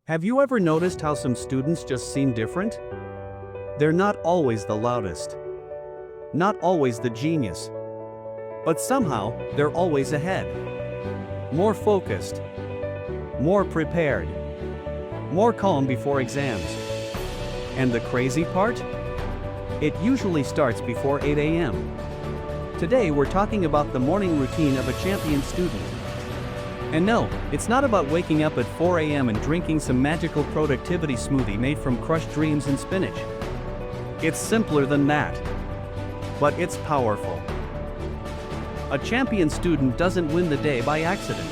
Have you ever noticed how some students just seem different? They're not always the loudest, not always the genius, but somehow, they're always ahead. More focused, more prepared, more calm before exams. And the crazy part? It usually starts before 8 a.m. Today we're talking about the morning routine of a champion student. And no, it's not about waking up at 4 a.m. and drinking some magical productivity smoothie made from crushed dreams and spinach. It's simpler than that. But it's powerful. A champion student doesn't win the day by accident.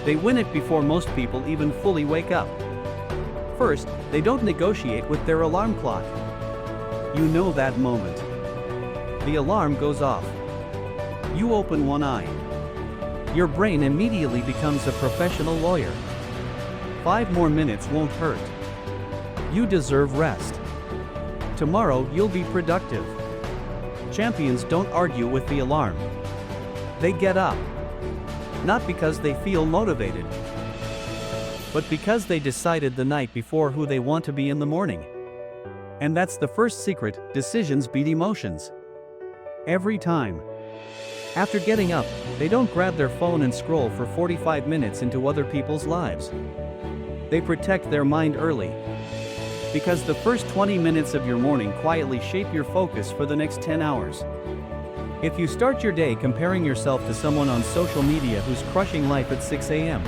They win it before most people even fully wake up. First, they don't negotiate with their alarm clock. You know that moment. The alarm goes off. You open one eye. Your brain immediately becomes a professional lawyer. 5 more minutes won't hurt. You deserve rest. Tomorrow you'll be productive. Champions don't argue with the alarm. They get up. Not because they feel motivated, but because they decided the night before who they want to be in the morning. And that's the first secret: decisions beat emotions. Every time. After getting up, they don't grab their phone and scroll for 45 minutes into other people's lives. They protect their mind early. Because the first 20 minutes of your morning quietly shape your focus for the next 10 hours. If you start your day comparing yourself to someone on social media who's crushing life at 6 a.m.,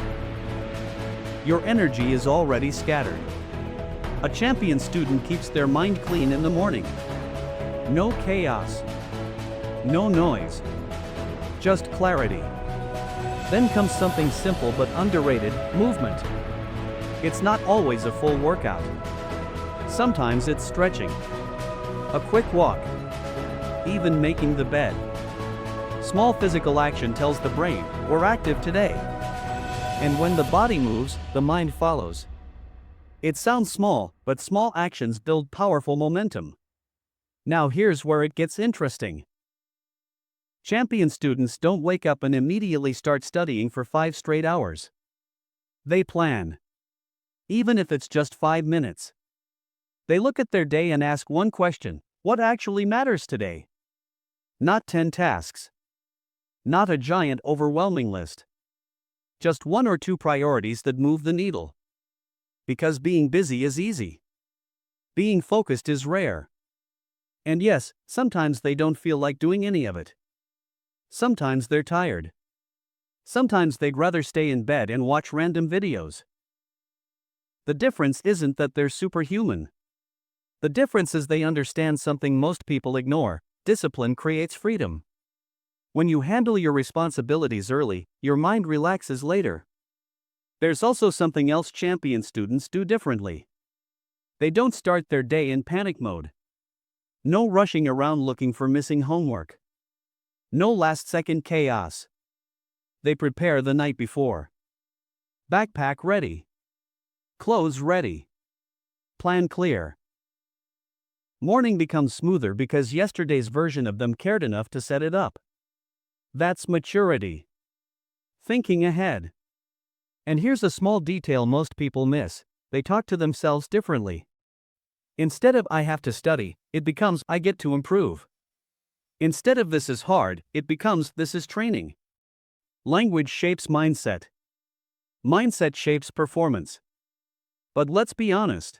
your energy is already scattered. A champion student keeps their mind clean in the morning. No chaos. No noise. Just clarity. Then comes something simple but underrated: movement. It's not always a full workout. Sometimes it's stretching, a quick walk, even making the bed. Small physical action tells the brain, we're active today. And when the body moves, the mind follows. It sounds small, but small actions build powerful momentum. Now here's where it gets interesting. Champion students don't wake up and immediately start studying for 5 straight hours. They plan. Even if it's just 5 minutes. They look at their day and ask one question: what actually matters today? Not 10 tasks. Not a giant, overwhelming list. Just 1 or 2 priorities that move the needle. Because being busy is easy. Being focused is rare. And yes, sometimes they don't feel like doing any of it. Sometimes they're tired. Sometimes they'd rather stay in bed and watch random videos. The difference isn't that they're superhuman. The difference is they understand something most people ignore: discipline creates freedom. When you handle your responsibilities early, your mind relaxes later. There's also something else champion students do differently. They don't start their day in panic mode. No rushing around looking for missing homework. No last-second chaos. They prepare the night before. Backpack ready. Clothes ready. Plan clear. Morning becomes smoother because yesterday's version of them cared enough to set it up. That's maturity. Thinking ahead. And here's a small detail most people miss: they talk to themselves differently. Instead of "I have to study," it becomes "I get to improve." Instead of "this is hard," it becomes "this is training." Language shapes mindset. Mindset shapes performance. But let's be honest.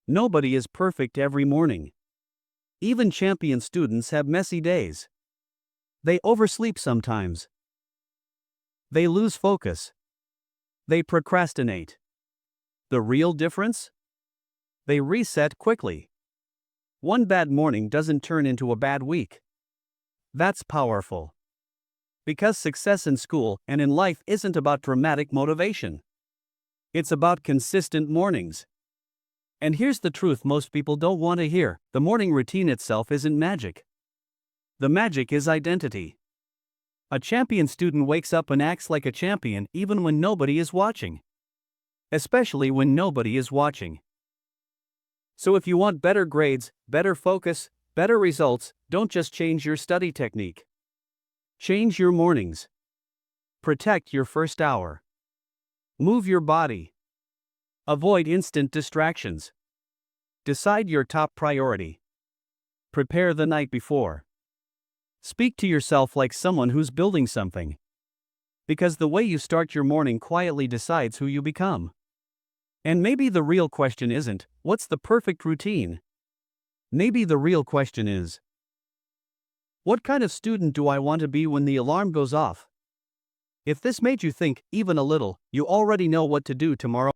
Nobody is perfect every morning. Even champion students have messy days. They oversleep sometimes. They lose focus. They procrastinate. The real difference? They reset quickly. One bad morning doesn't turn into a bad week. That's powerful. Because success in school and in life isn't about dramatic motivation. It's about consistent mornings. And here's the truth most people don't want to hear: the morning routine itself isn't magic. The magic is identity. A champion student wakes up and acts like a champion even when nobody is watching. Especially when nobody is watching. So if you want better grades, better focus, better results, don't just change your study technique. Change your mornings. Protect your first hour. Move your body. Avoid instant distractions. Decide your top priority. Prepare the night before. Speak to yourself like someone who's building something. Because the way you start your morning quietly decides who you become. And maybe the real question isn't, what's the perfect routine? Maybe the real question is, what kind of student do I want to be when the alarm goes off? If this made you think, even a little, you already know what to do tomorrow.